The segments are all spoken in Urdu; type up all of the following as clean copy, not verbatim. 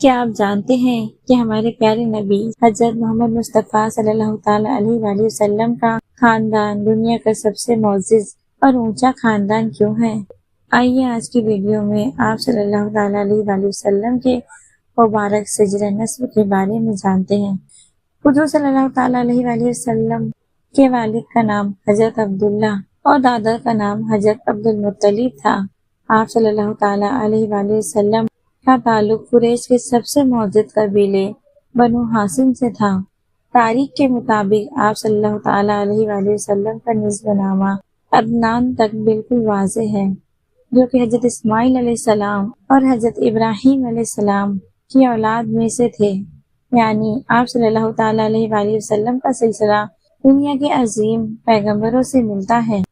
کیا آپ جانتے ہیں کہ ہمارے پیارے نبی حضرت محمد مصطفیٰ صلی اللہ تعالیٰ علیہ وآلہ وسلم کا خاندان دنیا کا سب سے معزز اور اونچا خاندان کیوں ہے؟ آئیے آج کی ویڈیو میں آپ صلی اللہ تعالیٰ علیہ وآلہ وسلم کے مبارک سجرہ نسب کے بارے میں جانتے ہیں۔ حضور صلی اللہ تعالیٰ علیہ وآلہ وسلم کے والد کا نام حضرت عبداللہ اور دادا کا نام حضرت عبد المطلب تھا۔ آپ صلی اللہ تعالیٰ علیہ وآلہ وسلم کا تعلق قریش کے سب سے معزز قبیلے بنو ہاشم سے تھا۔ تاریخ کے مطابق آپ صلی اللہ تعالیٰ علیہ وآلہ وسلم کا نسب نامہ عدنان تک بالکل واضح ہے، جو کہ حضرت اسماعیل علیہ السلام اور حضرت ابراہیم علیہ السلام کی اولاد میں سے تھے، یعنی آپ صلی اللہ تعالیٰ علیہ وآلہ وسلم کا سلسلہ دنیا کے عظیم پیغمبروں سے ملتا ہے۔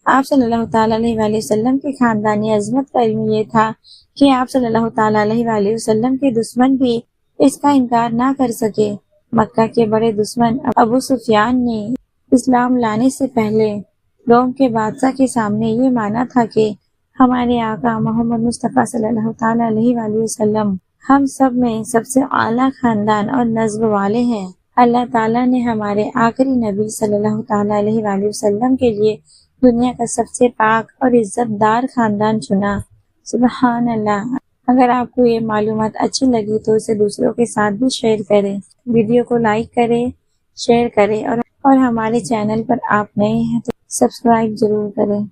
آپ صلی اللہ تعالیٰ علیہ وآلہ وسلم کی خاندانی عظمت کا علم یہ تھا کہ آپ صلی اللہ تعالیٰ علیہ وآلہ وسلم کے دشمن بھی اس کا انکار نہ کر سکے۔ مکہ کے بڑے دشمن ابو سفیان نے اسلام لانے سے پہلے روم کے بادشاہ کے سامنے یہ مانا تھا کہ ہمارے آقا محمد مصطفیٰ صلی اللہ تعالیٰ علیہ وآلہ وسلم ہم سب میں سب سے اعلیٰ خاندان اور نسب والے ہیں۔ اللہ تعالیٰ نے ہمارے آخری نبی صلی اللہ تعالیٰ علیہ وآلہ وسلم کے لیے دنیا کا سب سے پاک اور عزت دار خاندان چنا۔ سبحان اللہ۔ اگر آپ کو یہ معلومات اچھی لگی تو اسے دوسروں کے ساتھ بھی شیئر کریں۔ ویڈیو کو لائک کریں، شیئر کریں اور ہمارے چینل پر آپ نئے ہیں تو سبسکرائب ضرور کریں۔